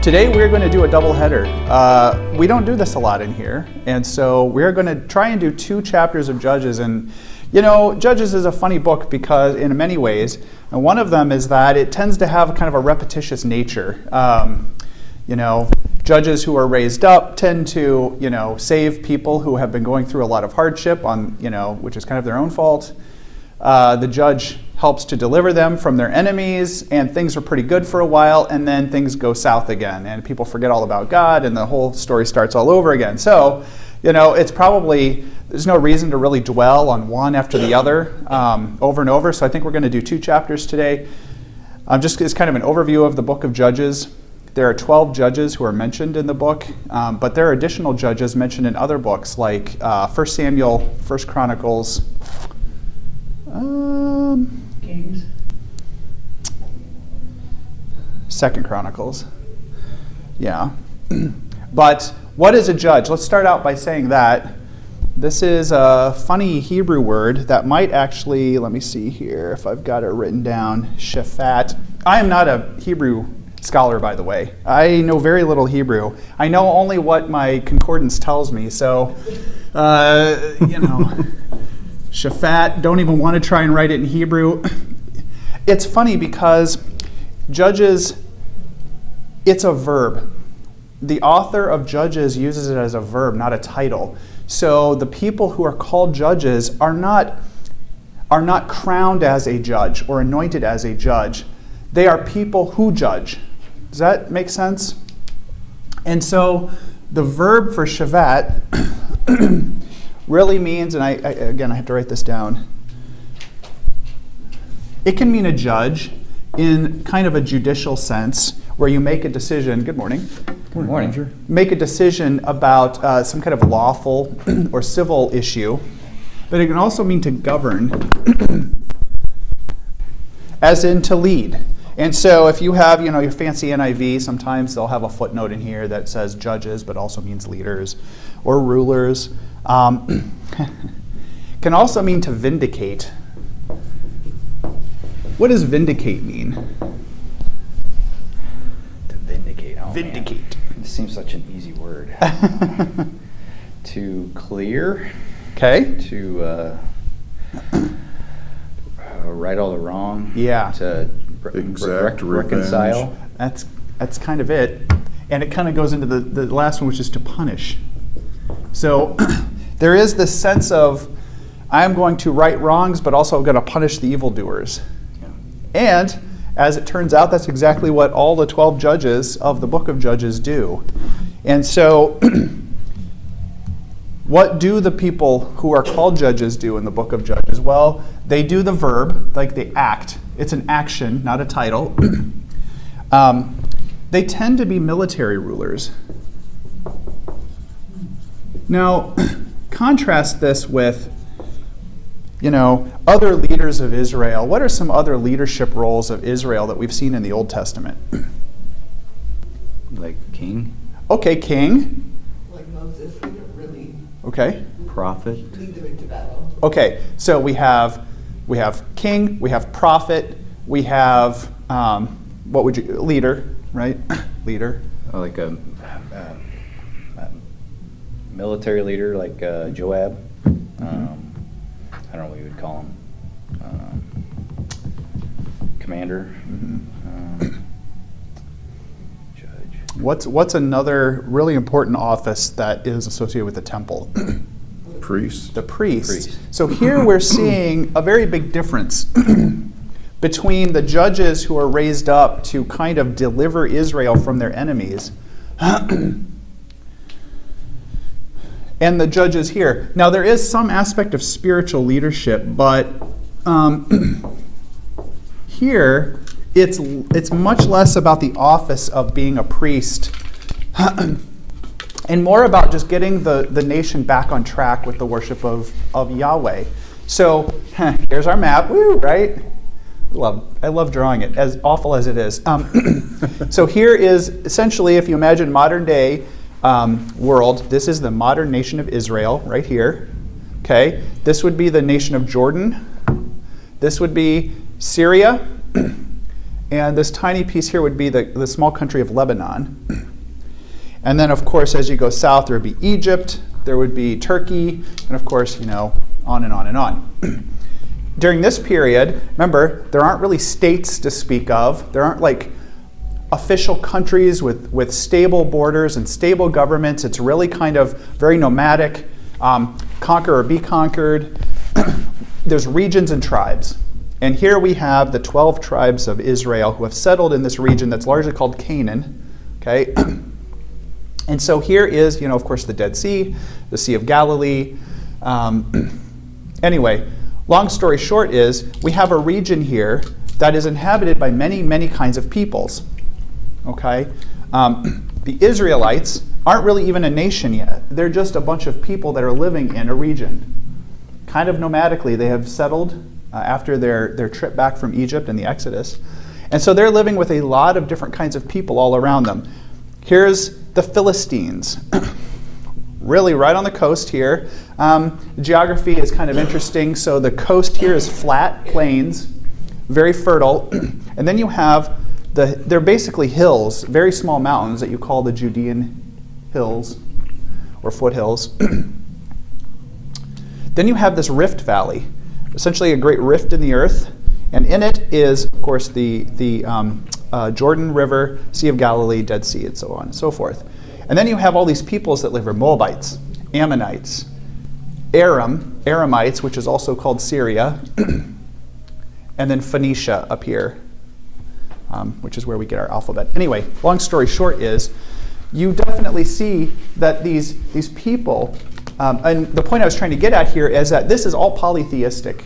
Today we're going to do a double header. We don't do this a lot in here, and so we're going to try and do 2 chapters of Judges. And you know, Judges is a funny book because in many ways, and one of them is that it tends to have kind of a repetitious nature. You know, judges who are raised up tend to, you know, save people who have been going through a lot of hardship on, you know, which is kind of their own fault. The judge helps to deliver them from their enemies, and things are pretty good for a while, and then things go south again, and people forget all about God, and the whole story starts all over again. So, you know, it's probably, there's no reason to really dwell on one after the other over and over, so I think we're going to do 2 chapters today. Just as kind of an overview of the book of Judges. There are 12 judges who are mentioned in the book, but there are additional judges mentioned in other books, like 1 Samuel, 1 Chronicles, Kings. 2 Chronicles. Yeah. But what is a judge? Let's start out by saying that this is a funny Hebrew word that might actually, let me see here if I've got it written down, shaphat. I am not a Hebrew scholar, by the way. I know very little Hebrew. I know only what my concordance tells me, so, you know. Shaphat, don't even want to try and write it in Hebrew. It's funny because Judges, it's a verb. The author of Judges uses it as a verb, not a title. So the people who are called judges are not crowned as a judge or anointed as a judge. They are people who judge. Does that make sense? And so the verb for shavat really means, and I have to write this down. It can mean a judge in kind of a judicial sense, where you make a decision. Good morning. Good morning. Make a decision about some kind of lawful or civil issue, but it can also mean to govern, as in to lead. And so if you have, you know, your fancy NIV, sometimes they'll have a footnote in here that says judges, but also means leaders or rulers. Can also mean to vindicate. What does vindicate mean? To vindicate. Oh, Vindicate. Man. It seems such an easy word. To clear. Okay. To right all the wrong. Yeah. To reconcile. That's kind of it. And it kind of goes into the last one, which is to punish. So there is this sense of, I'm going to right wrongs, but also I'm going to punish the evildoers. Yeah. And as it turns out, that's exactly what all the 12 judges of the book of Judges do. And so what do the people who are called judges do in the book of Judges? Well, they do the verb, like they act. It's an action, not a title. They tend to be military rulers. Now, contrast this with, you know, other leaders of Israel. What are some other leadership roles of Israel that we've seen in the Old Testament? Like king. Okay, king. Like Moses, he didn't really Okay. Prophet. lead them into battle. Okay, so we have king, we have prophet, we have leader, right? Leader. Like a military leader, like Joab. I don't know what you would call him. Commander. Judge. What's another really important office that is associated with the temple? Priest. The priest. So here we're seeing a very big difference between the judges who are raised up to kind of deliver Israel from their enemies and the judges here. Now there is some aspect of spiritual leadership, but here it's much less about the office of being a priest and more about just getting the nation back on track with the worship of Yahweh. So here's our map, woo, right? I love drawing it, as awful as it is. So here is essentially, if you imagine modern day world, this is the modern nation of Israel right here. Okay, this would be the nation of Jordan. This would be Syria. And this tiny piece here would be the small country of Lebanon. And then, of course, as you go south, there would be Egypt, there would be Turkey, and of course, on and on and on. During this period, remember, there aren't really states to speak of. There aren't like official countries with stable borders and stable governments. It's really kind of very nomadic, conquer or be conquered. There's regions and tribes. And here we have the 12 tribes of Israel who have settled in this region that's largely called Canaan. Okay? And so here is, of course, the Dead Sea, the Sea of Galilee. Anyway, long story short is we have a region here that is inhabited by many, many kinds of peoples. Okay? The Israelites aren't really even a nation yet. They're just a bunch of people that are living in a region. Kind of nomadically, they have settled after their trip back from Egypt and the Exodus. And so they're living with a lot of different kinds of people all around them. Here's the Philistines. Really right on the coast here. The geography is kind of interesting. So the coast here is flat plains, very fertile. And then you have they're basically hills, very small mountains that you call the Judean hills or foothills. Then you have this rift valley, essentially a great rift in the earth, and in it is, of course, the Jordan River, Sea of Galilee, Dead Sea, and so on and so forth. And then you have all these peoples that live here: Moabites, Ammonites, Aramites, which is also called Syria, and then Phoenicia up here, which is where we get our alphabet. Anyway, long story short is, you definitely see that these people, and the point I was trying to get at here is that this is all polytheistic.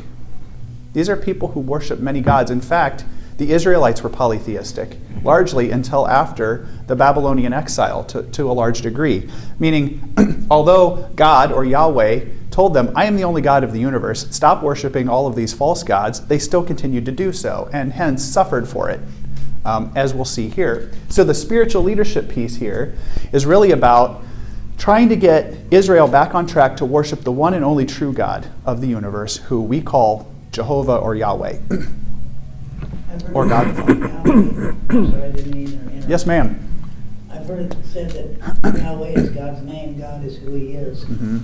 These are people who worship many gods. In fact, the Israelites were polytheistic, largely until after the Babylonian exile to a large degree. Meaning, although God or Yahweh told them, I am the only God of the universe, stop worshiping all of these false gods, they still continued to do so, and hence suffered for it, as we'll see here. So the spiritual leadership piece here is really about trying to get Israel back on track to worship the one and only true God of the universe, who we call Jehovah or Yahweh. Or God. Sorry, I didn't mean to interrupt. Yes, ma'am. I've heard it said that Yahweh is God's name, God is who he is. Mm-hmm.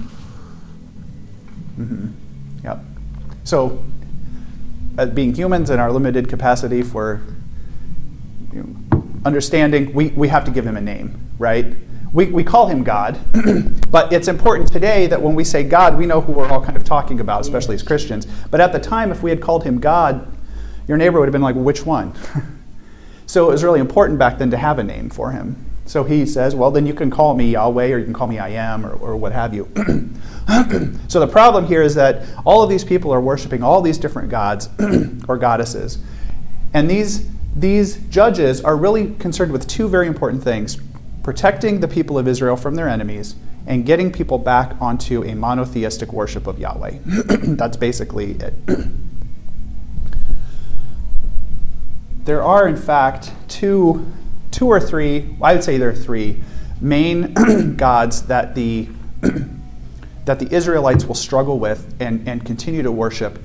Mm-hmm. Yep. So, being humans in our limited capacity for understanding, we have to give him a name, right? We call him God, but it's important today that when we say God, we know who we're all kind of talking about, especially as Christians. But at the time, if we had called him God, your neighbor would have been like, well, which one? So it was really important back then to have a name for him. So he says, well, then you can call me Yahweh, or you can call me I am, or what have you. So the problem here is that all of these people are worshiping all these different gods or goddesses. And these judges are really concerned with two very important things: protecting the people of Israel from their enemies and getting people back onto a monotheistic worship of Yahweh. That's basically it. There are, in fact, two or three, I would say there are three main gods that the Israelites will struggle with and continue to worship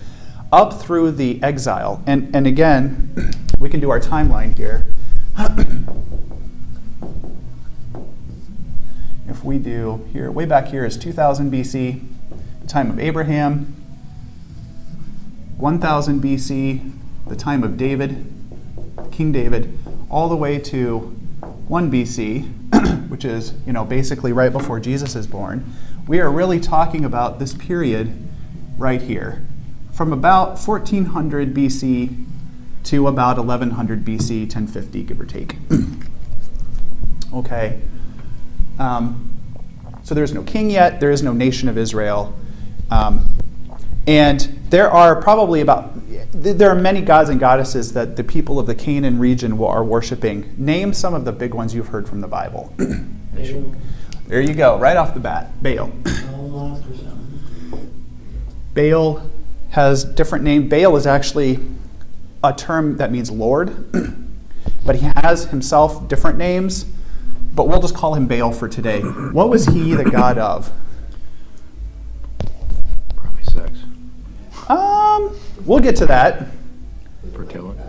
up through the exile. And again, we can do our timeline here. If we do here, way back here is 2000 BC, the time of Abraham, 1000 BC, the time of David, King David, all the way to 1 BC, which is, basically right before Jesus is born. We are really talking about this period right here, from about 1400 BC to about 1100 BC, 1050, give or take. Okay. So there's no king yet. There is no nation of Israel. And there are there are many gods and goddesses that the people of the Canaan region are worshiping. Name some of the big ones you've heard from the Bible. Baal. There you go, right off the bat. Baal. Lost or something. Baal has different names. Baal is actually a term that means Lord, but he has himself different names. But we'll just call him Baal for today. What was he the god of? Probably sex. We'll get to that. Fertility.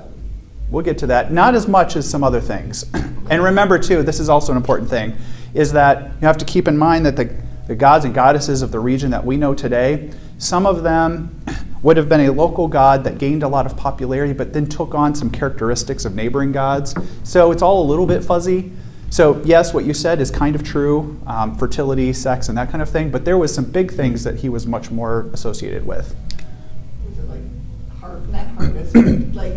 We'll get to that. Not as much as some other things. And remember, too, this is also an important thing. is that you have to keep in mind that the gods and goddesses of the region that we know today, some of them would have been a local god that gained a lot of popularity, but then took on some characteristics of neighboring gods. So it's all a little bit fuzzy. So yes, what you said is kind of true, fertility, sex, and that kind of thing, but there was some big things that he was much more associated with. Was it not harvest, like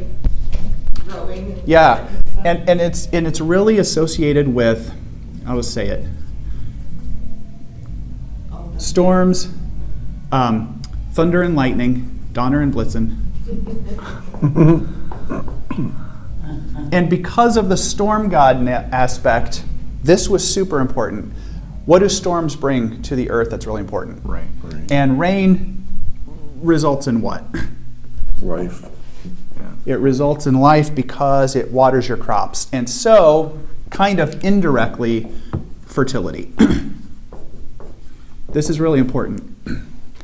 growing? Yeah, and it's really associated with, I'll just say it, storms, thunder and lightning, Donner and Blitzen. And because of the storm god aspect, this was super important. What do storms bring to the earth that's really important? Rain. And rain results in what? Life. It results in life because it waters your crops. And so, kind of indirectly, fertility. This is really important.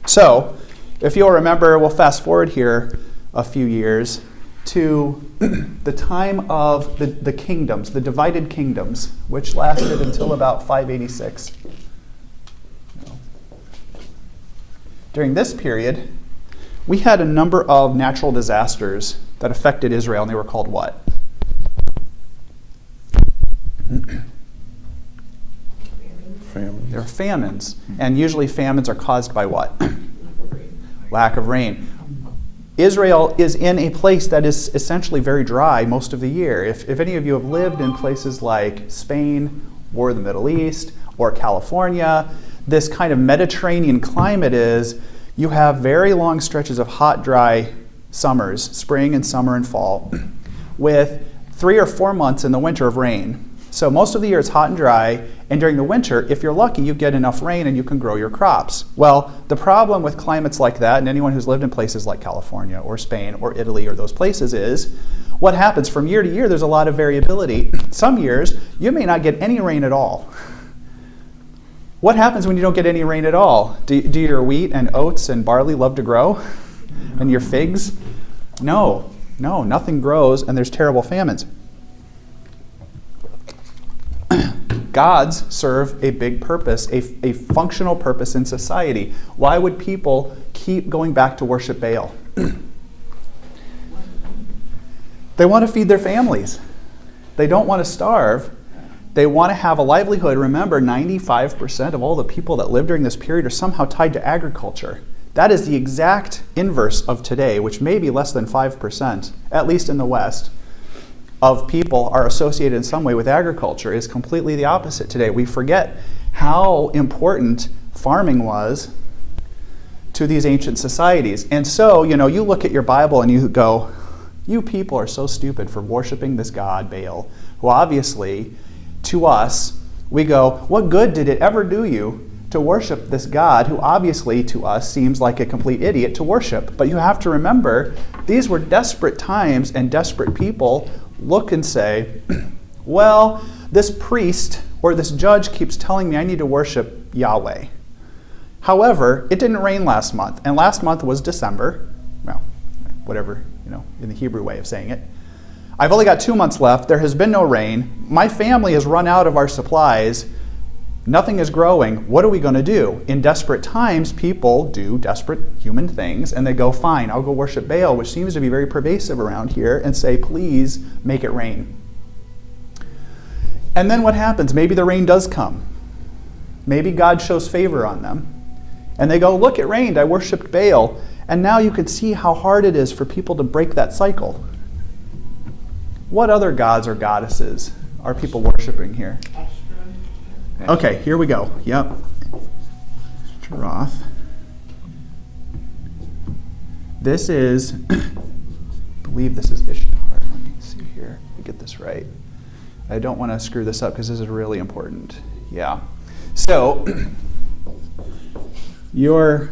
So, if you'll remember, we'll fast forward here a few years to the time of the kingdoms, the divided kingdoms, which lasted until about 586. During this period, we had a number of natural disasters that affected Israel, and they were called what? Famine. They're famines. And usually famines are caused by what? Lack of rain. Israel is in a place that is essentially very dry most of the year. If any of you have lived in places like Spain or the Middle East or California, this kind of Mediterranean climate is you have very long stretches of hot, dry summers, spring and summer and fall, with 3 or 4 months in the winter of rain. So most of the year it's hot and dry, and during the winter, if you're lucky, you get enough rain and you can grow your crops. Well, the problem with climates like that, and anyone who's lived in places like California or Spain or Italy or those places, is what happens from year to year, there's a lot of variability. Some years, you may not get any rain at all. What happens when you don't get any rain at all? Do your wheat and oats and barley love to grow? And your figs? No, nothing grows, and there's terrible famines. Gods serve a big purpose, a functional purpose in society. Why would people keep going back to worship Baal? They want to feed their families. They don't want to starve. They want to have a livelihood. Remember, 95% of all the people that live during this period are somehow tied to agriculture. That is the exact inverse of today, which may be less than 5%, at least in the West, of people are associated in some way with agriculture. Is completely the opposite today. We forget how important farming was to these ancient societies. And so, you look at your Bible and you go, you people are so stupid for worshiping this god, Baal, who obviously, to us, we go, what good did it ever do you to worship this god who obviously to us seems like a complete idiot to worship? But you have to remember, these were desperate times, and desperate people look and say, well, this priest or this judge keeps telling me I need to worship Yahweh. However, it didn't rain last month, and last month was December. Well, whatever, in the Hebrew way of saying it. I've only got 2 months left. There has been no rain. My family has run out of our supplies. Nothing is growing. What are we going to do? In desperate times, people do desperate human things, and they go, fine, I'll go worship Baal, which seems to be very pervasive around here, and say, please make it rain. And then what happens? Maybe the rain does come. Maybe God shows favor on them. And they go, look, it rained. I worshiped Baal. And now you can see how hard it is for people to break that cycle. What other gods or goddesses are people worshiping here? Okay, here we go. Yep. Ashtaroth. This is, I believe this is Ishtar. Let me see here. Let me get this right. I don't want to screw this up because this is really important. Yeah. So, your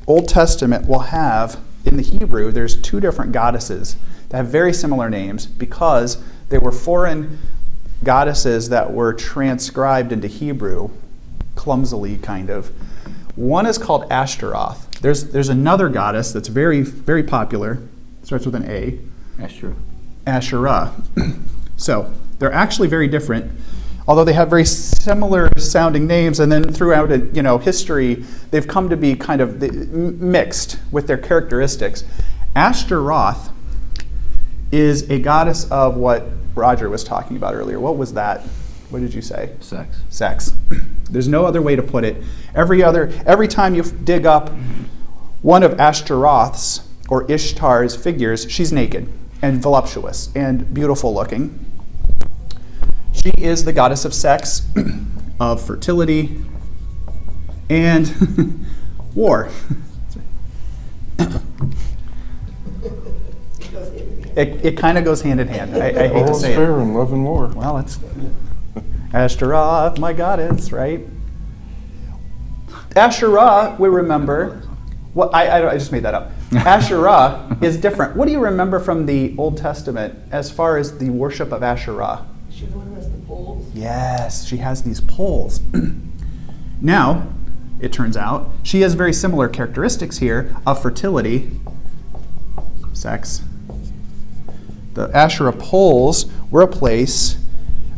Old Testament will have, in the Hebrew, there's 2 different goddesses that have very similar names because they were foreign goddesses that were transcribed into Hebrew, clumsily kind of. One is called Ashtaroth. There's another goddess that's very, very popular. It starts with an A. Asherah. Asherah. So they're actually very different. although they have very similar sounding names, and then throughout history, they've come to be kind of mixed with their characteristics. Ashtaroth is a goddess of what Roger was talking about earlier. What was that? What did you say? Sex. Sex. There's no other way to put it. Every time you dig up one of Ashtaroth's or Ishtar's figures, she's naked and voluptuous and beautiful looking. She is the goddess of sex, of fertility, and war. It kind of goes hand in hand. I hate to All's say fair it. in love and war. Well, it's Ashtaroth, my goddess, right? Asherah, we remember. Well, I just made that up. Asherah is different. What do you remember from the Old Testament as far as the worship of Asherah? She the one who has the poles. Yes, she has these poles. Now, it turns out, she has very similar characteristics here of fertility, sex. The Asherah poles were a place,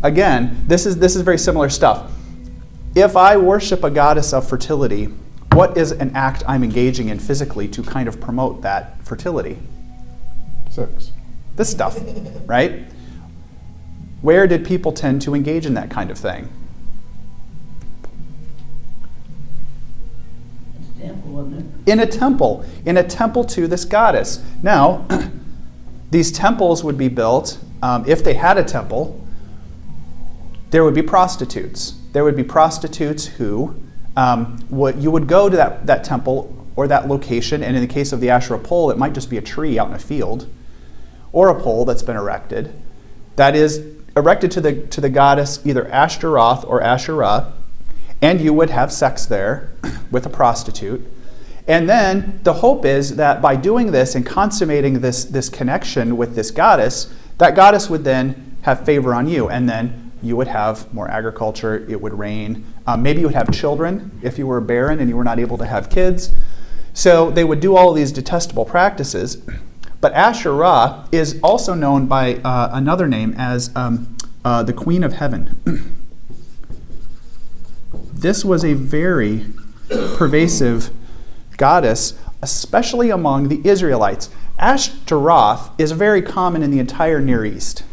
again, this is very similar stuff. If I worship a goddess of fertility, what is an act I'm engaging in physically to kind of promote that fertility? Sex. This stuff, right? Where did people tend to engage in that kind of thing? It's a temple, wasn't it? In a temple to this goddess. Now, these temples would be built, if they had a temple, there would be prostitutes. There would be prostitutes who, you would go to that temple or that location, and in the case of the Asherah pole, it might just be a tree out in a field, or a pole that's been erected, that is erected to the goddess, either Ashtaroth or Asherah, and you would have sex there with a prostitute. And then the hope is that by doing this and consummating this connection with this goddess, that goddess would then have favor on you, and then you would have more agriculture, it would rain. Maybe you would have children if you were barren and you were not able to have kids. So they would do all of these detestable practices. But Asherah is also known by another name as the Queen of Heaven. This was a very pervasive goddess, especially among the Israelites. Ashtaroth is very common in the entire Near East.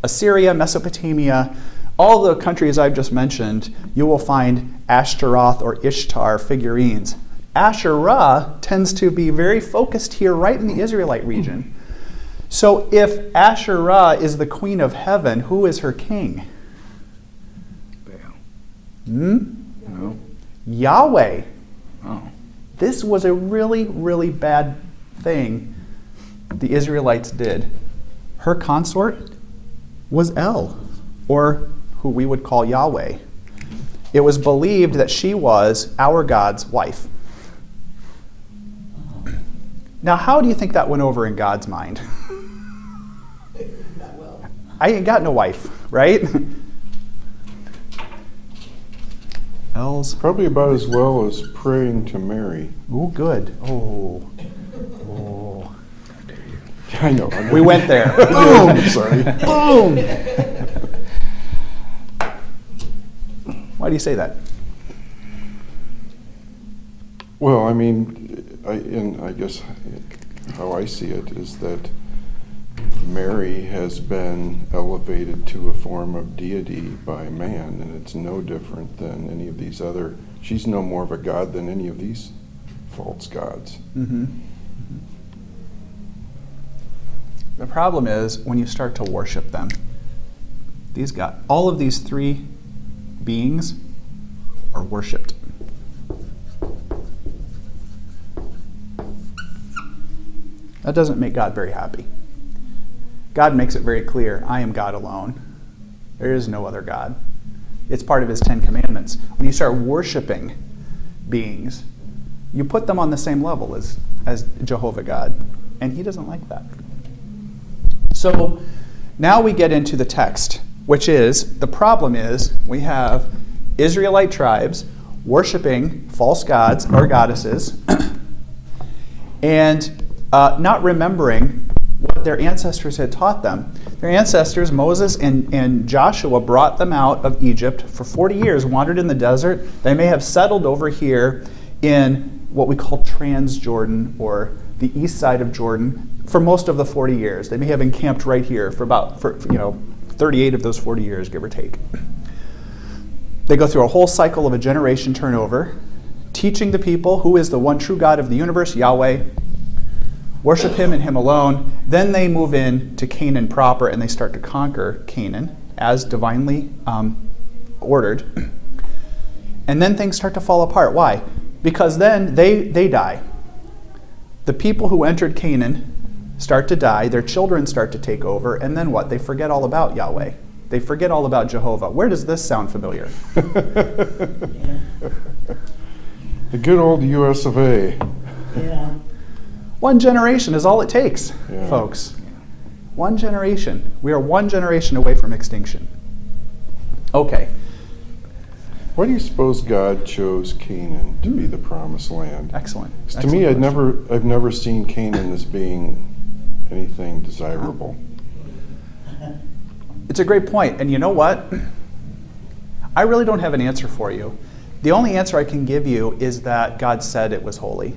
Assyria, Mesopotamia, all the countries I've just mentioned, you will find Ashtaroth or Ishtar figurines. Asherah tends to be very focused here right in the Israelite region. So if Asherah is the queen of heaven, who is her king? Baal. Hmm? No. Yahweh. Oh. This was a really, really bad thing the Israelites did. Her consort was El, or who we would call Yahweh. It was believed that she was our God's wife. Now, how do you think that went over in God's mind? Not well. I ain't got no wife, right? El's. Probably about as well as praying to Mary. Ooh, good. Oh. I know. We went there. Boom! I'm sorry. Boom! Why do you say that? Well, I mean, I guess how I see it is that Mary has been elevated to a form of deity by man, and it's no different than any of these other. She's no more of a god than any of these false gods. Mm-hmm. The problem is when you start to worship them. All of these three beings are worshipped. That doesn't make God very happy. God makes it very clear, I am God alone. There is no other God. It's part of his 10 Commandments. When you start worshiping beings, you put them on the same level as Jehovah God, and he doesn't like that. So now we get into the text, which is, the problem is, we have Israelite tribes worshiping false gods or goddesses, and not remembering what their ancestors had taught them. Their ancestors, Moses and Joshua, brought them out of Egypt for 40 years, wandered in the desert. They may have settled over here in what we call Transjordan, or the east side of Jordan, for most of the 40 years. They may have encamped right here for 38 of those 40 years, give or take. They go through a whole cycle of a generation turnover, teaching the people who is the one true God of the universe, Yahweh, worship him and him alone. Then they move in to Canaan proper, and they start to conquer Canaan as divinely ordered. And then things start to fall apart. Why? Because then they die. The people who entered Canaan start to die, their children start to take over, and then what? They forget all about Yahweh. They forget all about Jehovah. Where does this sound familiar? Yeah. The good old US of A. Yeah. One generation is all it takes, Yeah. folks. One generation. We are one generation away from extinction. Okay. Why do you suppose God chose Canaan to be the promised land? Excellent. 'Cause to me, Excellent I've never seen Canaan as being anything desirable. It's a great point. And you know what? I really don't have an answer for you. The only answer I can give you is that God said it was holy.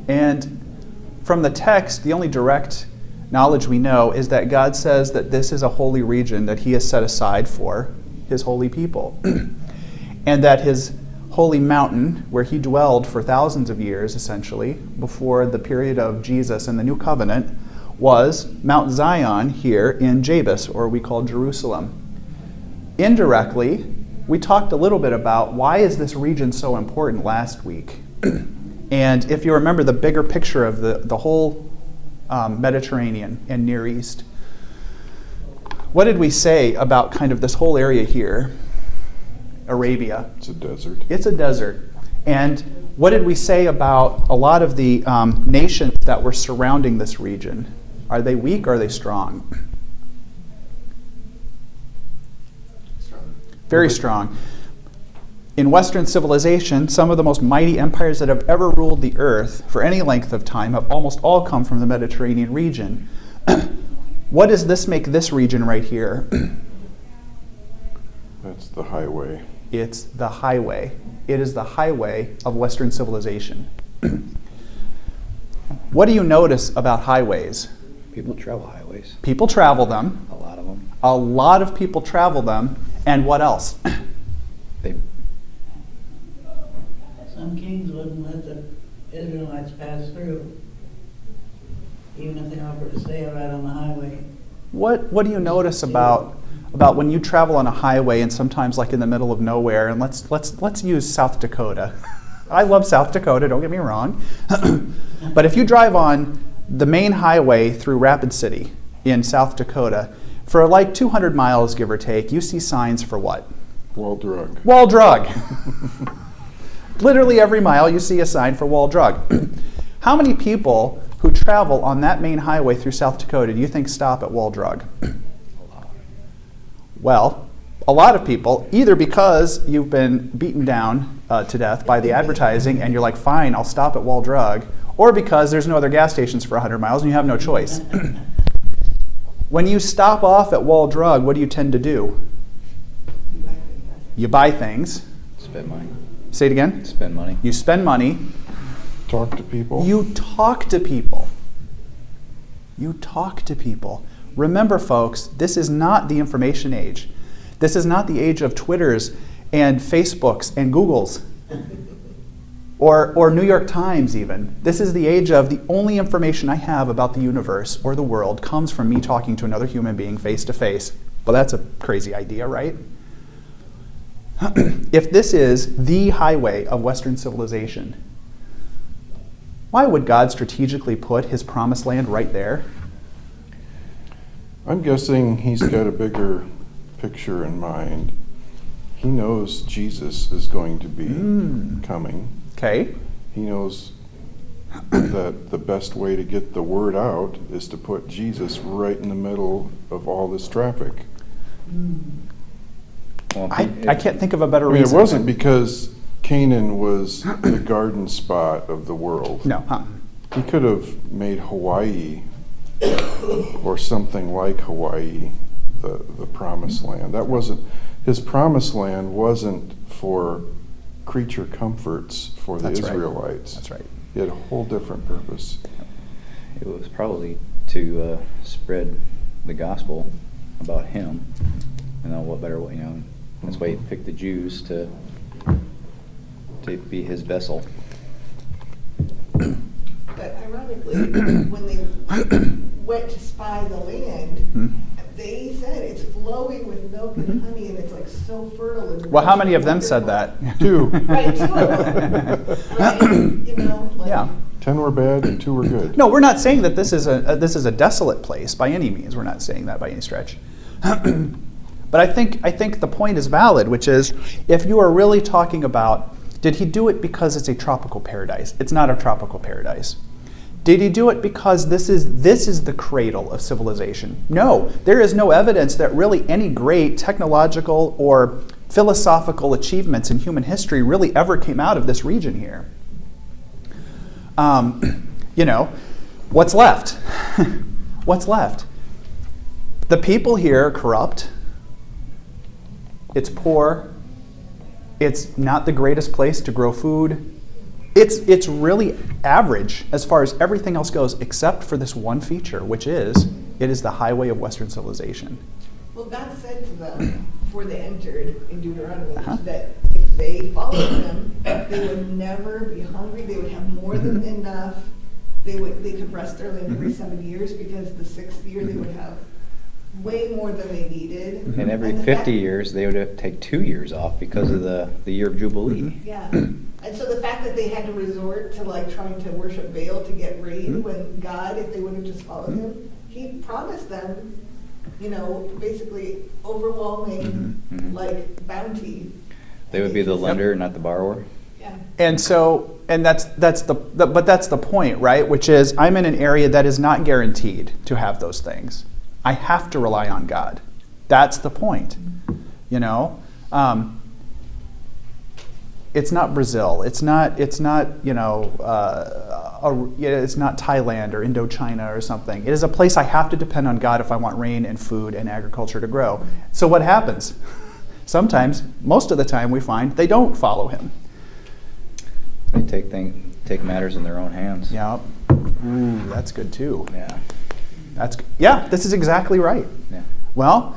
And from the text, the only direct knowledge we know is that God says that this is a holy region that he has set aside for his holy people. And that his holy mountain, where he dwelled for thousands of years, essentially, before the period of Jesus and the New Covenant, was Mount Zion here in Jabus, or we call Jerusalem. Indirectly, we talked a little bit about why is this region so important last week. And if you remember the bigger picture of the whole Mediterranean and Near East, what did we say about kind of this whole area here? Arabia. It's a desert. It's a desert. And what did we say about a lot of the nations that were surrounding this region? Are they weak or are they strong? Strong. Very strong. In Western civilization, some of the most mighty empires that have ever ruled the earth for any length of time have almost all come from the Mediterranean region. What does this make this region right here? That's the highway. It's the highway. It is the highway of Western civilization. What do you notice about highways? People travel highways, People travel them. a lot of them. A lot of people travel them. And what else? They, Some kings wouldn't let the Israelites pass through, even if they offered to stay right on the highway. What do you notice about when you travel on a highway and sometimes like in the middle of nowhere? And let's use South Dakota. I love South Dakota, don't get me wrong. But if you drive on the main highway through Rapid City in South Dakota, for like 200 miles, give or take, you see signs for what? Wall drug. Wall drug. Literally every mile you see a sign for wall drug. How many people who travel on that main highway through South Dakota do you think stop at wall drug? Well, a lot of people, either because you've been beaten down to death by the advertising and you're like, fine, I'll stop at wall drug, or because there's no other gas stations for 100 miles and you have no choice. When you stop off at wall drug, what do you tend to do? You buy things. spend money. Say it again. Spend money. You spend money. Talk to people. You talk to people. You talk to people. Remember, folks, this is not the information age. This is not the age of Twitters and Facebooks and Googles or New York Times even. This is the age of the only information I have about the universe or the world comes from me talking to another human being face to face. Well, that's a crazy idea, right? If this is the highway of Western civilization, why would God strategically put his promised land right there? I'm guessing he's got a bigger picture in mind. He knows Jesus is going to be coming. Okay. He knows that the best way to get the word out is to put Jesus right in the middle of all this traffic. Well, I can't think of a better I mean, it reason. wasn't because Canaan was the garden spot of the world. No, huh? He could have made Hawaii or something like Hawaii, the promised land. That wasn't, his promised land wasn't for creature comforts for the That's right. Israelites. That's right. It had a whole different purpose. It was probably to spread the gospel about him. And what better way, that's why he picked the Jews to be his vessel. But ironically, when they went to spy the land, they said it's flowing with milk and honey, and it's like so fertile. And Well, how rich many and of them said wonderful. that? 2. Right, 2 of them. Right, like, Yeah. 10 were bad and 2 were good. No, we're not saying that this is a desolate place by any means. We're not saying that by any stretch. But I think the point is valid, which is if you are really talking about, did he do it because it's a tropical paradise? It's not a tropical paradise. Did he do it because this is the cradle of civilization? No, there is no evidence that really any great technological or philosophical achievements in human history really ever came out of this region here. What's left? What's left? The people here are corrupt. It's poor. It's not the greatest place to grow food. It's really average as far as everything else goes, except for this one feature, which is it is the highway of Western civilization. well, God said to them before they entered in Deuteronomy that if they followed him, they would never be hungry. They would have more than enough. They could rest their land every 7 years, because the 6th year they would have way more than they needed. And every the 50 years, they would have to take 2 years off because of the year of Jubilee. Yeah. And so the fact that they had to resort to like trying to worship Baal to get rain, when God, if they would have just followed him, he promised them, basically overwhelming like bounty. They would be the lender, not the borrower. Yeah. And so, that's the point, right? Which is, I'm in an area that is not guaranteed to have those things. I have to rely on God. That's the point. It's not Brazil. It's not it's not Thailand or Indochina or something. It is a place I have to depend on God if I want rain and food and agriculture to grow. So what happens? Sometimes, most of the time, we find they don't follow him. They take matters in their own hands. Yeah. Ooh, that's good too. Yeah. This is exactly right. Yeah. Well,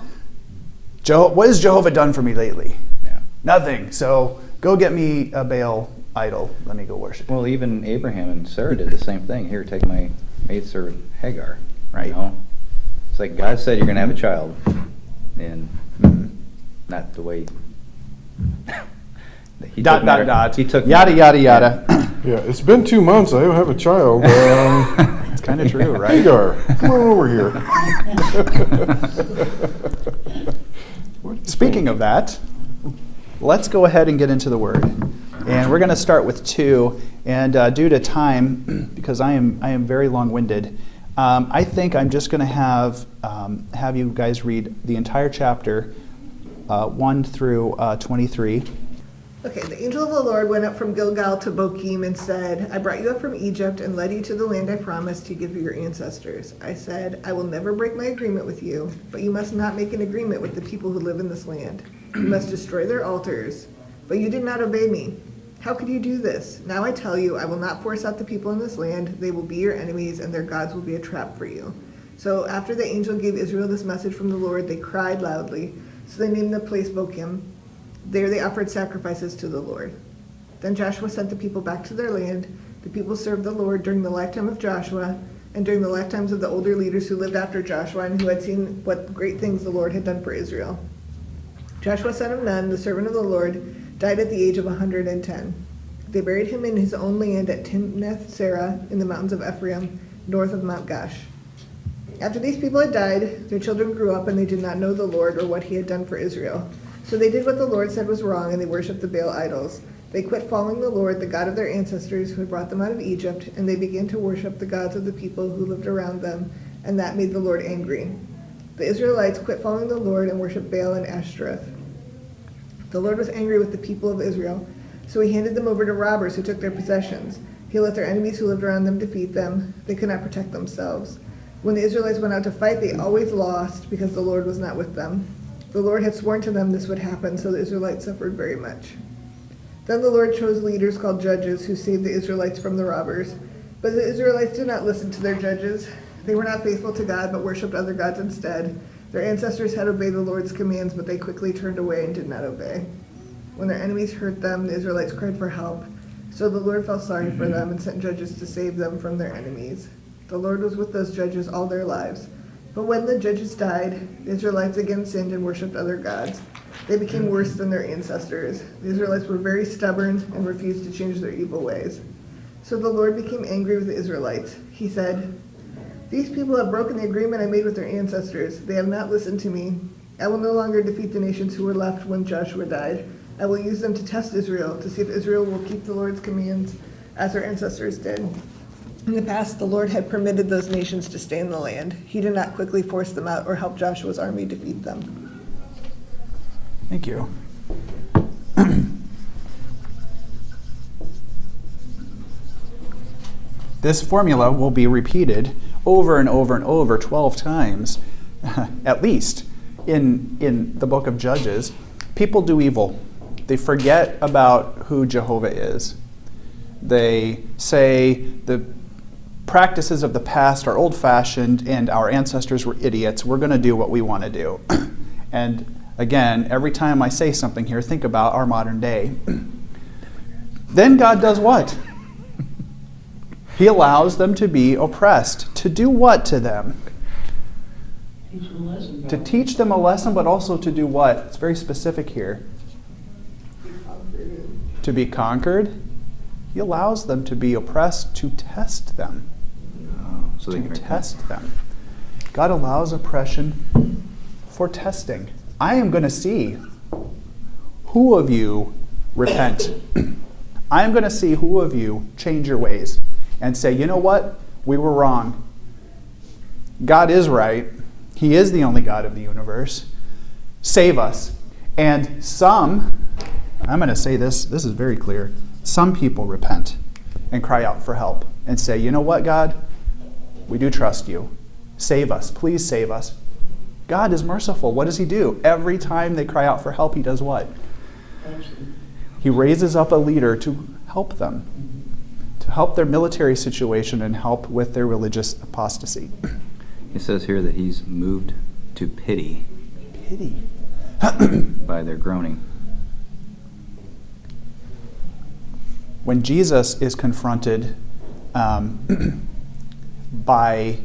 what has Jehovah done for me lately? Yeah. Nothing. So go get me a Baal idol. Let me go worship it. Well, even Abraham and Sarah did the same thing. Here, take my maidservant Hagar. Right. It's like God said you're going to have a child, and not the way. He took yada yada yada. Yeah, it's been 2 months. I don't have a child. It's kind of true, right? Hagar, come on over here. What do you Speaking think? of that, let's go ahead and get into the word, and we're going to start with 2. And due to time, because I am very long-winded, I think I'm just going to have you guys read the entire chapter, 1 through 23. Okay, the angel of the Lord went up from Gilgal to Bochim and said, I brought you up from Egypt and led you to the land I promised to give your ancestors. I said, I will never break my agreement with you, but you must not make an agreement with the people who live in this land. You must destroy their altars. But you did not obey me. How could you do this? Now I tell you, I will not force out the people in this land. They will be your enemies, and their gods will be a trap for you. So after the angel gave Israel this message from the Lord, they cried loudly. So they named the place Bochim. There they offered sacrifices to the Lord. Then Joshua sent the people back to their land. The people served the Lord during the lifetime of Joshua and during the lifetimes of the older leaders who lived after Joshua and who had seen what great things the Lord had done for Israel. Joshua son of Nun, the servant of the Lord, died at the age of 110. They buried him in his own land at Timnath-Serah in the mountains of Ephraim, north of Mount Gash. After these people had died, their children grew up and they did not know the Lord or what he had done for Israel. So they did what the Lord said was wrong, and they worshipped the Baal idols. They quit following the Lord, the God of their ancestors, who had brought them out of Egypt, and they began to worship the gods of the people who lived around them, and that made the Lord angry. The Israelites quit following the Lord and worshipped Baal and Ashtoreth. The Lord was angry with the people of Israel, so he handed them over to robbers who took their possessions. He let their enemies who lived around them defeat them. They could not protect themselves. When the Israelites went out to fight, they always lost because the Lord was not with them. The Lord had sworn to them this would happen, so the Israelites suffered very much. Then the Lord chose leaders called judges who saved the Israelites from the robbers. But the Israelites did not listen to their judges. They were not faithful to God, but worshipped other gods instead. Their ancestors had obeyed the Lord's commands, but they quickly turned away and did not obey. When their enemies hurt them, the Israelites cried for help. So the Lord felt sorry for them and sent judges to save them from their enemies. The Lord was with those judges all their lives. But when the judges died, the Israelites again sinned and worshipped other gods. They became worse than their ancestors. The Israelites were very stubborn and refused to change their evil ways. So the Lord became angry with the Israelites. He said, "These people have broken the agreement I made with their ancestors. They have not listened to me. I will no longer defeat the nations who were left when Joshua died. I will use them to test Israel, to see if Israel will keep the Lord's commands as their ancestors did." In the past, the Lord had permitted those nations to stay in the land. He did not quickly force them out or help Joshua's army defeat them. Thank you. This formula will be repeated over and over and over 12 times, at least, in the book of Judges. People do evil. They forget about who Jehovah is. They say the practices of the past are old-fashioned and our ancestors were idiots. We're going to do what we want to do. And again, every time I say something here, think about our modern day. Then God does what? He allows them to be oppressed. To do what to them? Teach them a lesson. To teach them a lesson, but also to do what? It's very specific here. To be conquered. He allows them to be oppressed to test them. So they To can test them. God allows oppression for testing. I am going to see who of you repent. I am going to see who of you change your ways and say, you know what? We were wrong. God is right. He is the only God of the universe. Save us. And some, I'm going to say this is very clear. Some people repent and cry out for help and say, you know what, God? We do trust you. Save us. Please save us. God is merciful. What does he do? Every time they cry out for help, he does what? He raises up a leader to help them, to help their military situation and help with their religious apostasy. It says here that he's moved to pity Pity. by their groaning. When Jesus is confronted by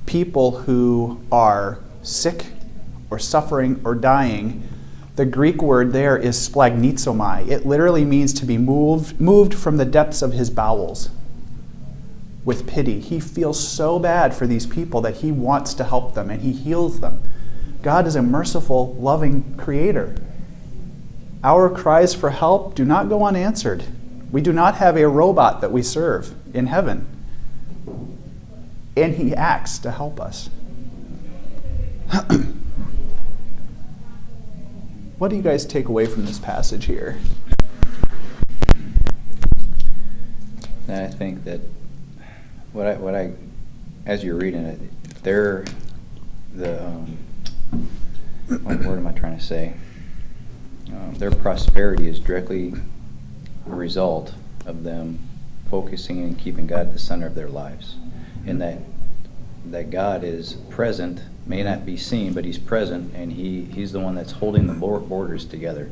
people who are sick or suffering or dying, the Greek word there is splagnizomai. It literally means to be moved from the depths of his bowels with pity. He feels so bad for these people that he wants to help them and he heals them. God is a merciful, loving creator. Our cries for help do not go unanswered. We do not have a robot that we serve in heaven. And he acts to help us. What do you guys take away from this passage here? And I think that what I as you're reading it, what word am I trying to say? Their prosperity is directly a result of them focusing and keeping God at the center of their lives, and that God is present, may not be seen, but he's present, and he's the one that's holding the borders together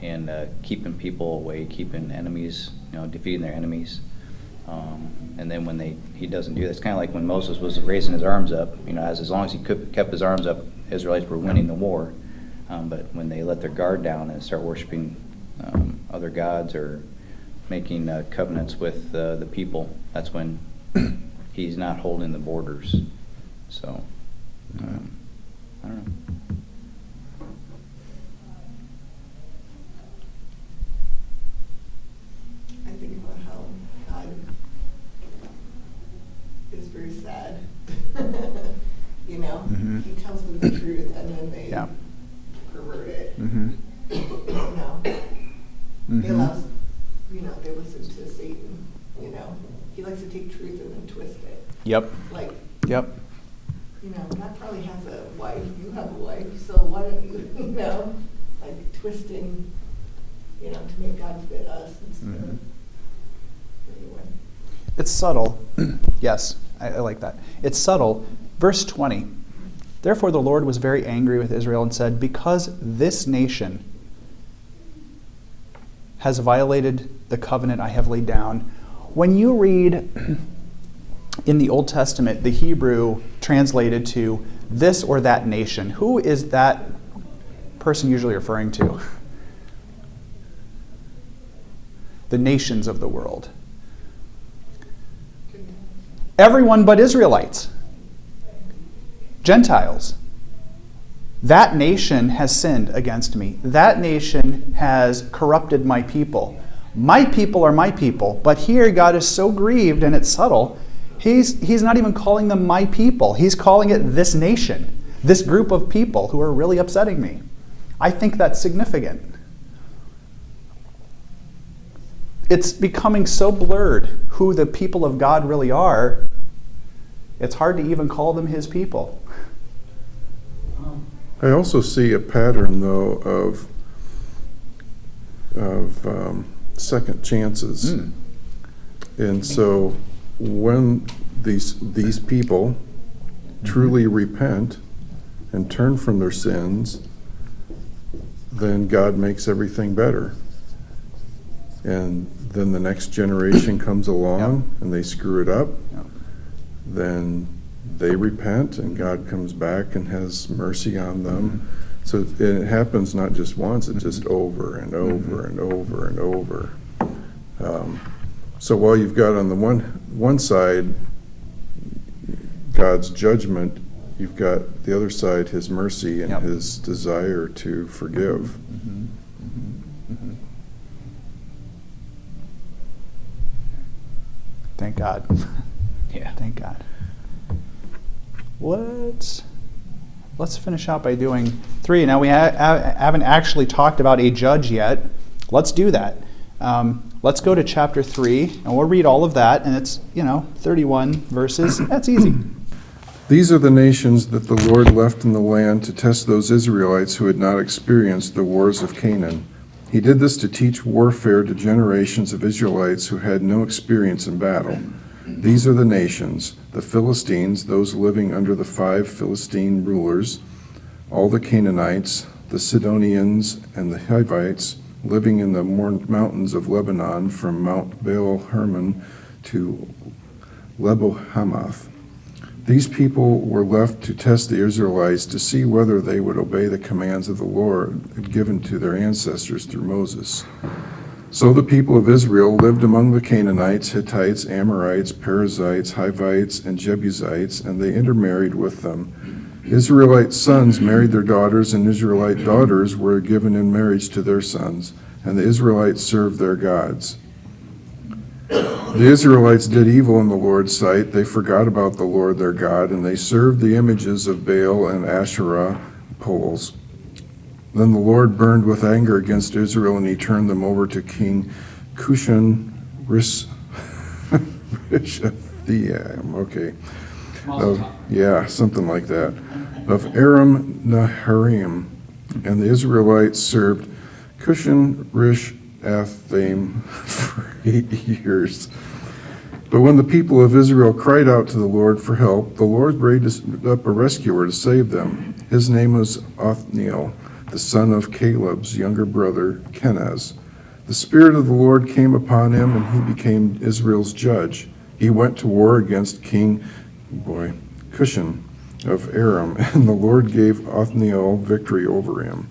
and keeping people away, keeping enemies, defeating their enemies. And then when he doesn't do that, it's kind of like when Moses was raising his arms up, as long as he kept his arms up, Israelites were winning the war. But when they let their guard down and start worshiping other gods or making covenants with the people, that's when he's not holding the borders. So, I don't know. I think about how God is very sad. Mm-hmm. He tells them the truth and then they pervert it. Mm-hmm. He allows, they listen to Satan, He likes to take truth and then twist it. Yep. Like, Yep. God probably has a wife, you have a wife, so why don't you, like twisting, to make God fit us instead of, anyway. It's subtle. Yes, I like that. It's subtle. Verse 20. Therefore the Lord was very angry with Israel and said, because this nation has violated the covenant I have laid down. When you read in the Old Testament, the Hebrew translated to this or that nation, who is that person usually referring to? The nations of the world. Everyone but Israelites. Gentiles. That nation has sinned against me. That nation has corrupted my people. My people are my people. But here God is so grieved, and it's subtle, he's not even calling them my people. He's calling it this nation, this group of people who are really upsetting me. I think that's significant. It's becoming so blurred who the people of God really are, it's hard to even call them his people. I also see a pattern, though, of second chances. And so when these people truly repent and turn from their sins, then God makes everything better. And then the next generation comes along and they screw it up. Then they repent and God comes back and has mercy on them. So it happens not just once, it's just over and over and over and over. So while you've got on the one side God's judgment, you've got the other side his mercy and his desire to forgive. Thank God. Yeah. Thank God. Let's finish out by doing 3. Now we haven't actually talked about a judge yet. Let's do that. Let's go to chapter 3, and we'll read all of that, and it's 31 verses. That's easy. These are the nations that the Lord left in the land to test those Israelites who had not experienced the wars of Canaan. He did this to teach warfare to generations of Israelites who had no experience in battle. These are the nations: the Philistines, those living under the 5 Philistine rulers, all the Canaanites, the Sidonians, and the Hivites, living in the mountains of Lebanon, from Mount Baal Hermon to Lebo Hamath. These people were left to test the Israelites to see whether they would obey the commands of the Lord given to their ancestors through Moses. So the people of Israel lived among the Canaanites, Hittites, Amorites, Perizzites, Hivites, and Jebusites, and they intermarried with them. Israelite sons married their daughters, and Israelite daughters were given in marriage to their sons, and the Israelites served their gods. The Israelites did evil in the Lord's sight. They forgot about the Lord their God, and they served the images of Baal and Asherah poles. Then the Lord burned with anger against Israel, and he turned them over to King Cushan Rishathaim. Something like that. Of Aram Naharaim. And the Israelites served Cushan Rishathaim for 8 years. But when the people of Israel cried out to the Lord for help, the Lord raised up a rescuer to save them. His name was Othniel, the son of Caleb's younger brother, Kenaz. The Spirit of the Lord came upon him, and he became Israel's judge. He went to war against King Cushan of Aram, and the Lord gave Othniel victory over him.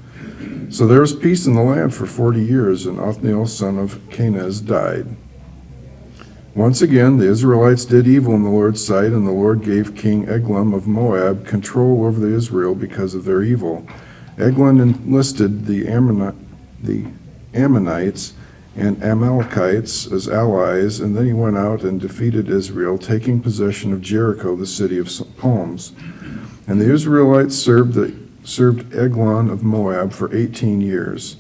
So there was peace in the land for 40 years, and Othniel, son of Kenaz, died. Once again, the Israelites did evil in the Lord's sight, and the Lord gave King Eglon of Moab control over the Israel because of their evil. Eglon enlisted the Ammonites and Amalekites as allies, and then he went out and defeated Israel, taking possession of Jericho, the city of palms. And the Israelites served Eglon of Moab for 18 years.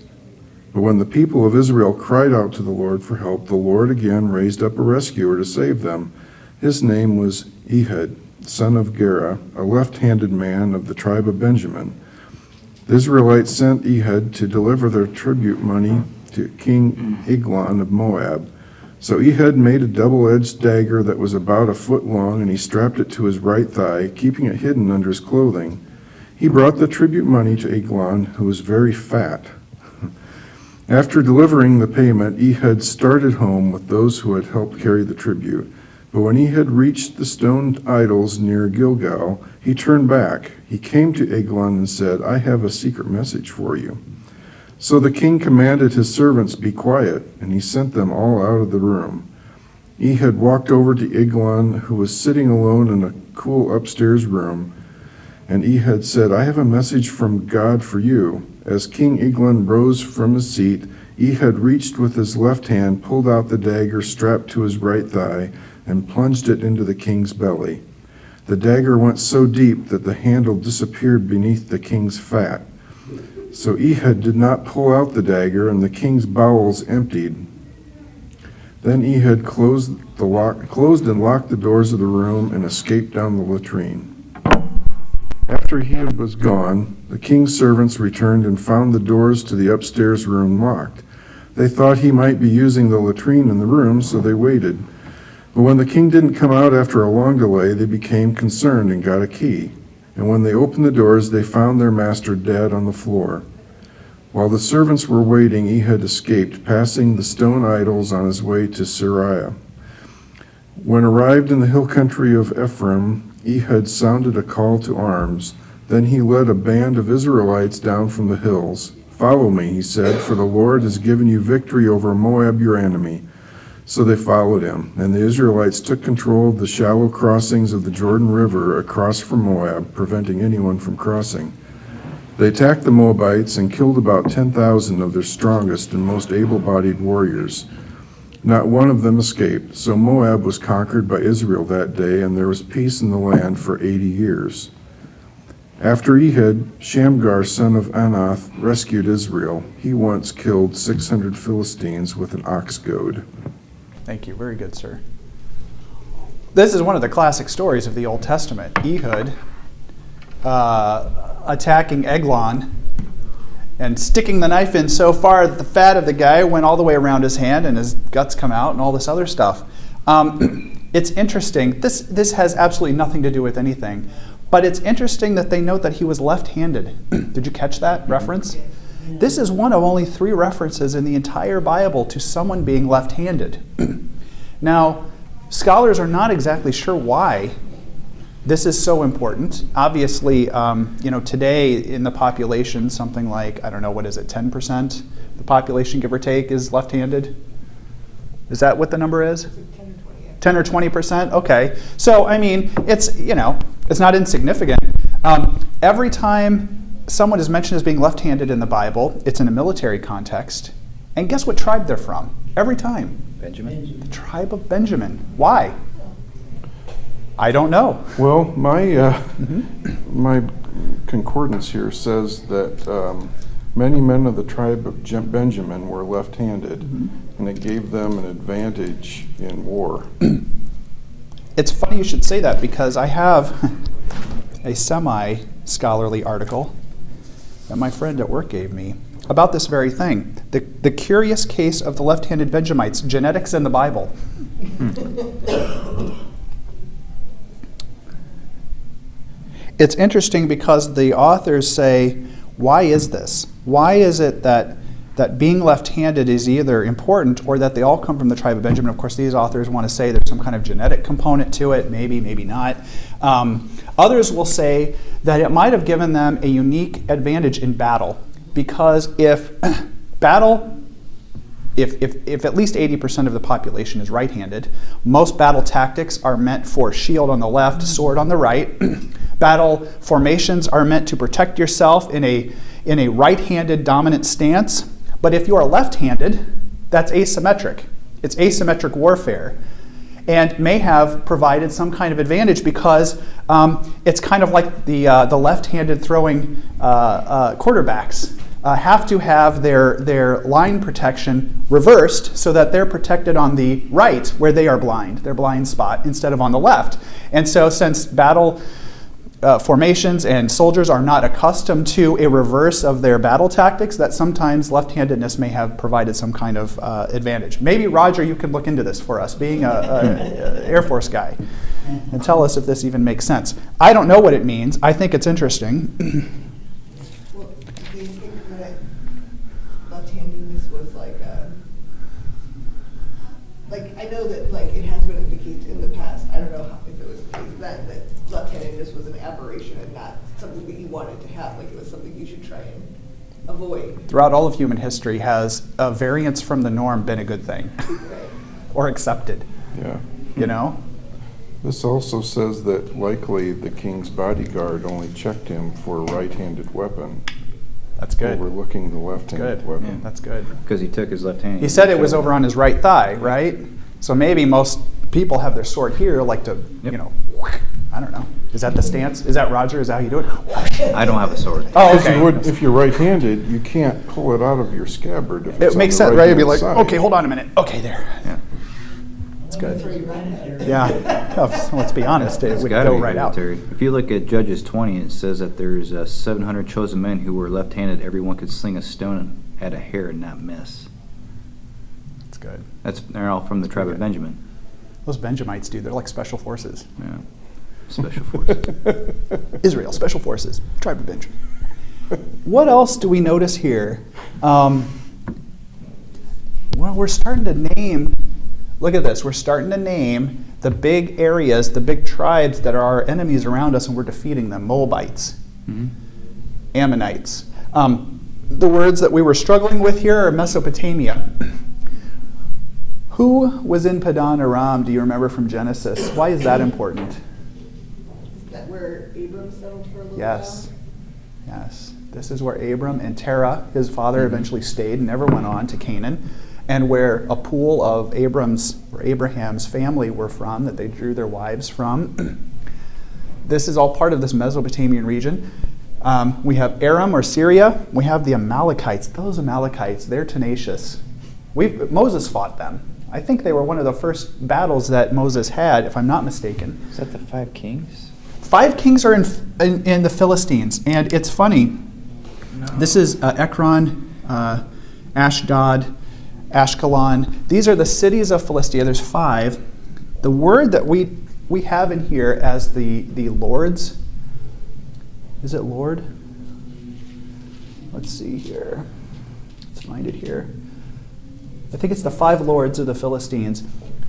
But when the people of Israel cried out to the Lord for help, the Lord again raised up a rescuer to save them. His name was Ehud, son of Gera, a left-handed man of the tribe of Benjamin. The Israelites sent Ehud to deliver their tribute money to King Eglon of Moab. So Ehud made a double-edged dagger that was about a foot long, and he strapped it to his right thigh, keeping it hidden under his clothing. He brought the tribute money to Eglon, who was very fat. After delivering the payment, Ehud started home with those who had helped carry the tribute. But when Ehud reached the stone idols near Gilgal, he turned back. He came to Eglon and said, "I have a secret message for you." So the king commanded his servants, "Be quiet," and he sent them all out of the room. Ehud walked over to Eglon, who was sitting alone in a cool upstairs room, and Ehud said, "I have a message from God for you." As King Eglon rose from his seat, Ehud reached with his left hand, pulled out the dagger strapped to his right thigh, and plunged it into the king's belly. The dagger went so deep that the handle disappeared beneath the king's fat. So Ehud did not pull out the dagger, and the king's bowels emptied. Then Ehud closed and locked the doors of the room and escaped down the latrine. After Ehud was gone, the king's servants returned and found the doors to the upstairs room locked. They thought he might be using the latrine in the room, so they waited. But when the king didn't come out after a long delay, they became concerned and got a key. And when they opened the doors, they found their master dead on the floor. While the servants were waiting, Ehud escaped, passing the stone idols on his way to Sariah. When arrived in the hill country of Ephraim, Ehud sounded a call to arms. Then he led a band of Israelites down from the hills. "Follow me," he said, "for the Lord has given you victory over Moab, your enemy." So they followed him, and the Israelites took control of the shallow crossings of the Jordan River across from Moab, preventing anyone from crossing. They attacked the Moabites and killed about 10,000 of their strongest and most able-bodied warriors. Not one of them escaped, so Moab was conquered by Israel that day, and there was peace in the land for 80 years. After Ehud, Shamgar, son of Anath, rescued Israel. He once killed 600 Philistines with an ox goad. Thank you. Very good, sir. This is one of the classic stories of the Old Testament. Ehud attacking Eglon and sticking the knife in so far that the fat of the guy went all the way around his hand and his guts come out and all this other stuff. It's interesting. This has absolutely nothing to do with anything. But it's interesting that they note that he was left-handed. Did you catch that reference? This is one of only 3 references in the entire Bible to someone being left-handed. Now, scholars are not exactly sure why this is so important. Obviously, today in the population, something like, 10% of the population, give or take, is left-handed? Is that what the number is? 10 or 20%? Okay. So, it's not insignificant. Every time someone is mentioned as being left-handed in the Bible, it's in a military context. And guess what tribe they're from? Every time. Benjamin? The tribe of Benjamin. Why? I don't know. Well, my concordance here says that many men of the tribe of Benjamin were left-handed, and it gave them an advantage in war. It's funny you should say that, because I have a semi-scholarly article that my friend at work gave me about this very thing. The curious case of the left-handed Benjamites, genetics in the Bible. It's interesting because the authors say, why is this? Why is it that being left-handed is either important or that they all come from the tribe of Benjamin? Of course, these authors want to say there's some kind of genetic component to it, maybe not. Others will say that it might have given them a unique advantage in battle, because if at least 80% of the population is right-handed, most battle tactics are meant for shield on the left, sword on the right. Battle formations are meant to protect yourself in a right-handed dominant stance. But if you are left-handed, that's asymmetric. It's asymmetric warfare, and may have provided some kind of advantage because it's kind of like the left-handed throwing quarterbacks. have to have their line protection reversed so that they're protected on the right where they are blind, their blind spot, instead of on the left. And so since battle formations and soldiers are not accustomed to a reverse of their battle tactics, that sometimes left-handedness may have provided some kind of advantage. Maybe, Roger, you could look into this for us, being a Air Force guy, and tell us if this even makes sense. I don't know what it means. I think it's interesting. Well, do you think that left-handedness was like I know that like it has been indicated in the past. I don't know if it was the case then that left-handedness was an aberration and not something that you wanted to have. Like it was something you should try and avoid. Throughout all of human history, has a variance from the norm been a good thing Right. or accepted? Yeah. You know? This also says that likely the king's bodyguard only checked him for a right-handed weapon, That's good. overlooking the left-handed Good. weapon. Yeah. That's good. Because he took his left hand. He said it was over on his right thigh, right? So maybe most people have their sword here, like to, Yep. I don't know. Is that the stance? Is that Roger? Is that how you do it? I don't have a sword. Oh, Because okay. if you're right-handed, you can't pull it out of your scabbard if it's It makes on sense, the right? You'd be like, right-hand side. okay, hold on a minute. Okay, there. Yeah. That's good. That's where you run it. Yeah. So let's be honest. It It's would gotta go be right out. hereditary. If you look at Judges 20, it says that there's 700 chosen men who were left-handed. Everyone could sling a stone at a hair and not miss. That's good. They're all from the tribe of Okay. Benjamin. Those Benjamites, dude, they're like special forces. Yeah. Special forces. Israel, special forces, tribe of Benjamin. What else do we notice here? Well, we're starting to name, look at this, we're starting to name the big areas, the big tribes that are our enemies around us and we're defeating them. Moabites, Mhm. Ammonites. The words that we were struggling with here are Mesopotamia. Who was in Padan Aram, do you remember from Genesis? Why is that important? Is that where Abram settled for a little Yes. Yes. This is where Abram and Terah, his father, eventually stayed and never went on to Canaan, and where a pool of Abraham's family were from, that they drew their wives from. This is all part of this Mesopotamian region. We have Aram or Syria. We have the Amalekites. Those Amalekites, they're tenacious. Moses fought them. I think they were one of the first battles that Moses had, if I'm not mistaken. Is that the 5 kings? 5 kings are in the Philistines, and it's funny. This is Ekron, Ashdod, Ashkelon. These are the cities of Philistia. There's 5. The word that we have in here as the lords, is it Lord? Let's see here. Let's find it here. I think it's the 5 lords of the Philistines.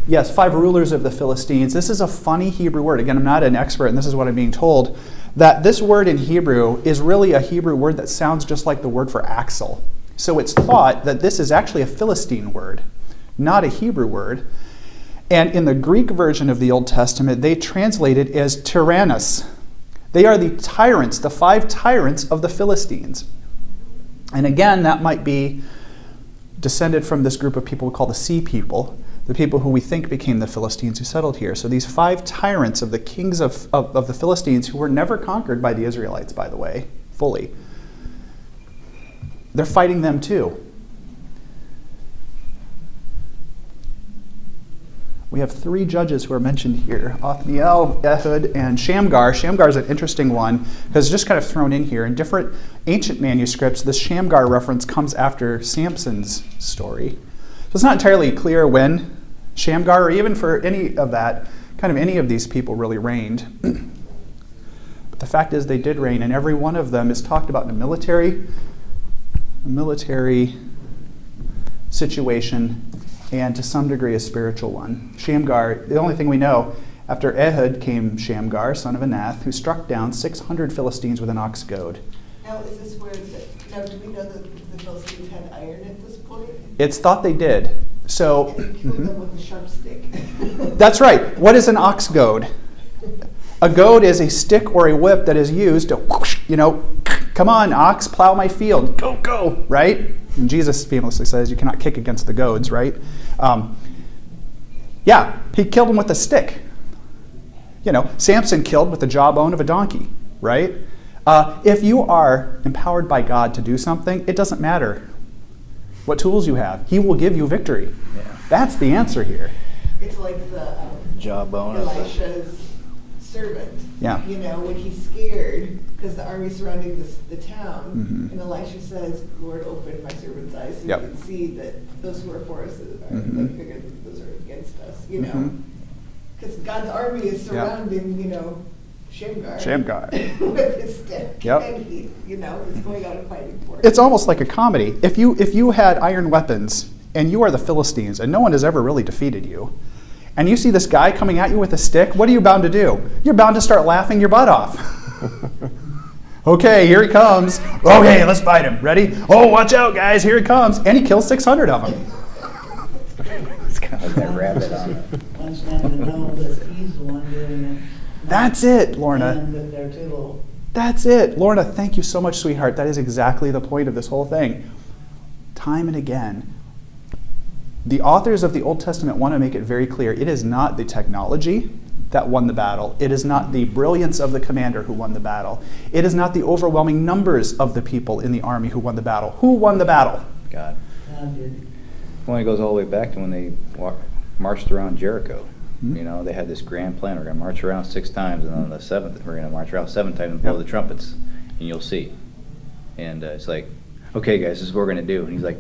Yes, 5 rulers of the Philistines. This is a funny Hebrew word. Again, I'm not an expert, and this is what I'm being told, that this word in Hebrew is really a Hebrew word that sounds just like the word for axle. So it's thought that this is actually a Philistine word, not a Hebrew word. And in the Greek version of the Old Testament, they translate it as tyrannus. They are the tyrants, the 5 tyrants of the Philistines. And again, that might be descended from this group of people we call the Sea People, the people who we think became the Philistines who settled here. So these 5 tyrants of the kings of the Philistines, who were never conquered by the Israelites, by the way, fully, they're fighting them too. We have 3 judges who are mentioned here, Othniel, Ehud, and Shamgar. Shamgar is an interesting one because it's just kind of thrown in here. In different ancient manuscripts, the Shamgar reference comes after Samson's story. So it's not entirely clear when Shamgar, or even for any of that, kind of any of these people really reigned. But the fact is they did reign, and every one of them is talked about in a military situation, and to some degree a spiritual one. Shamgar, the only thing we know, after Ehud came Shamgar, son of Anath, who struck down 600 Philistines with an ox goad. Now, is this where now do we know that the Philistines had iron at this point? It's thought they did. So, And they killed them with a sharp stick. that's right. What is an ox goad? A goad is a stick or a whip that is used to, whoosh, come on, ox, plow my field. Go, go, right? And Jesus famously says you cannot kick against the goads, right? Yeah, he killed him with a stick. Samson killed with the jawbone of a donkey, right? If you are empowered by God to do something, it doesn't matter what tools you have. He will give you victory. Yeah. That's the answer here. It's like the Jawbone of the- Elisha's servant. Yeah. You know, when he's scared because the army's surrounding the town, Mhm. and Elisha says, "Lord, open my servant's eyes so Yep. he can see that those who are for us are Mhm. like bigger than those who are against us." You know, Mhm. because God's army is surrounding, you know, Shamgar. Shamgar. with his stick. Yep. And he, you know, is going out and fighting for it. It's almost like a comedy. If you had iron weapons and you are the Philistines and no one has ever really defeated you, and you see this guy coming at you with a stick, what are you bound to do? You're bound to start laughing your butt off. Okay, here he comes. Okay, let's fight him. Ready? Oh, watch out, guys. Here he comes. And he kills 600 of them. It's kind of like that rabbit on it. Wants them to know that he's the one doing it. That's it, Lorna. And that they're too little. That's it. Lorna, thank you so much, sweetheart. That is exactly the point of this whole thing. Time and again, the authors of the Old Testament want to make it very clear it is not the technology that won the battle. It is not the brilliance of the commander who won the battle. It is not the overwhelming numbers of the people in the army who won the battle. Who won the battle? God. God did. Well, it goes all the way back to when they marched around Jericho. Mhm. You know, they had this grand plan. We're going to march around 6 times, and on the 7th, we're going to march around 7 times and blow Yep. the trumpets, and you'll see. And it's like, okay, guys, this is what we're going to do. And he's like,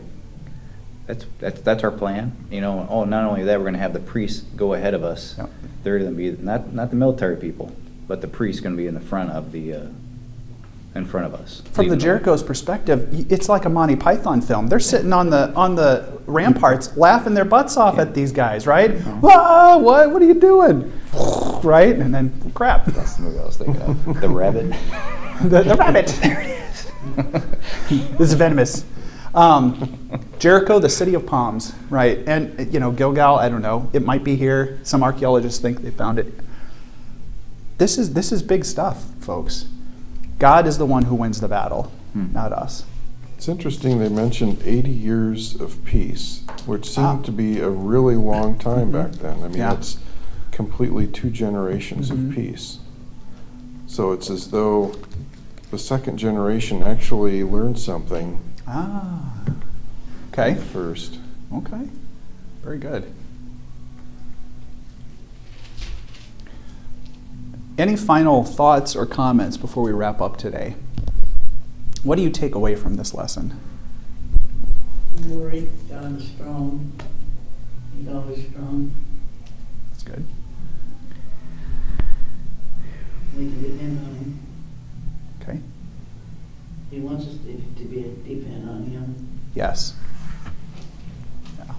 that's our plan. You know, oh, not only that, we're going to have the priests go ahead of us. Yep. They're going to be not the military people, but the priests going to be in the front of the in front of us. From the leading Jericho's perspective, it's like a Monty Python film. They're sitting on the ramparts laughing their butts off at these guys, right? Whoa, what are you doing? Right? And then, crap. That's the movie I was thinking of. The rabbit. The rabbit. There it is. This is venomous. Jericho, the city of palms, right? And, you know, Gilgal, I don't know. It might be here. Some archaeologists think they found it. This is big stuff, folks. God is the one who wins the battle, not us. It's interesting they mentioned 80 years of peace, which seemed to be a really long time back then. I mean, Yeah. it's completely 2 generations Mhm. of peace. So it's as though the second generation actually learned something Okay. first. Okay. Very good. Any final thoughts or comments before we wrap up today? What do you take away from this lesson? I'm worried. God is strong. He's always strong. That's good. We can depend on him. Okay. He wants us to be depend on him. Yes. Yeah.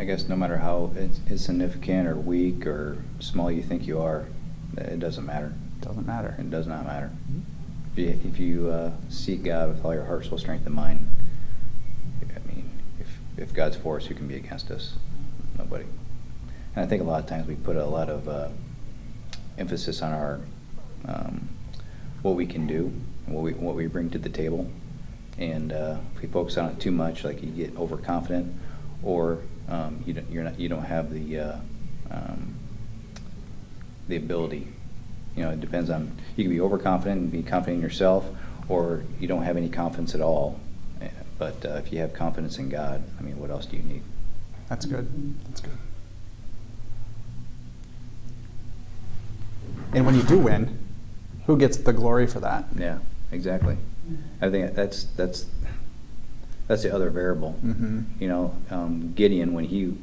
I guess no matter how insignificant or weak or small you think you are, it doesn't matter. Doesn't matter. It does not matter. If you seek God with all your heart, soul, strength, and mind, I mean, if God's for us, who can be against us? Nobody. And I think a lot of times we put a lot of emphasis on our what we can do, and what we bring to the table, and if we focus on it too much, like you get overconfident, or you don't have the ability. You know, it depends on, you can be overconfident and be confident in yourself, or you don't have any confidence at all. But if you have confidence in God, I mean, what else do you need? That's good. That's good. And when you do win, who gets the glory for that? Yeah, exactly. I think that's the other variable. Mm-hmm. You know, Gideon, when he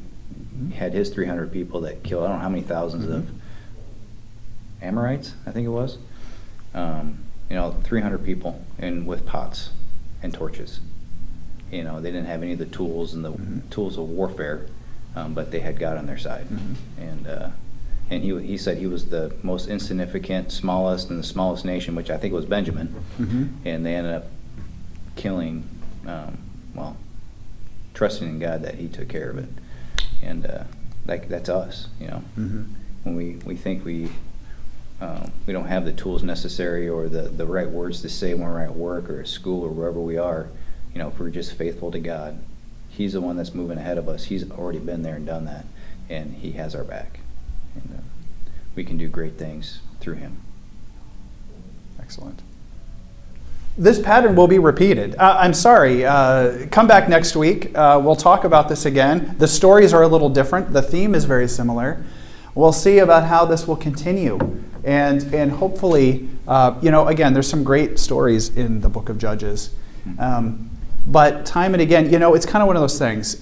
had his 300 people that killed, I don't know how many thousands of Amorites, I think it was. You know, 300 people, and with pots and torches. You know, they didn't have any of the tools and the tools of warfare, but they had God on their side. And he said he was the most insignificant, smallest, and the smallest nation, which I think was Benjamin. And they ended up killing, trusting in God that he took care of it. And that's us, you know. When we think we don't have the tools necessary or the right words to say when we're at work or at school or wherever we are, you know, if we're just faithful to God, he's the one that's moving ahead of us. He's already been there and done that, and he has our back. And we can do great things through him. Excellent. This pattern will be repeated. I'm sorry. Come back next week. We'll talk about this again. The stories are a little different. The theme is very similar. We'll see about how this will continue. And hopefully, again, there's some great stories in the book of Judges. But time and again, it's kind of one of those things.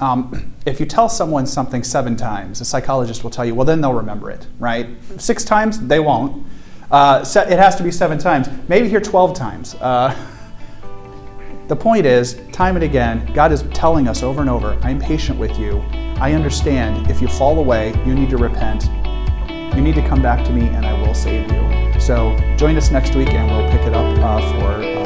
If you tell someone something 7 times, a psychologist will tell you, well, then they'll remember it, right? 6 times, they won't. It has to be 7 times. Maybe here 12 times. The point is, time and again, God is telling us over and over, I'm patient with you. I understand if you fall away, you need to repent. You need to come back to me and I will save you. So join us next week and we'll pick it up for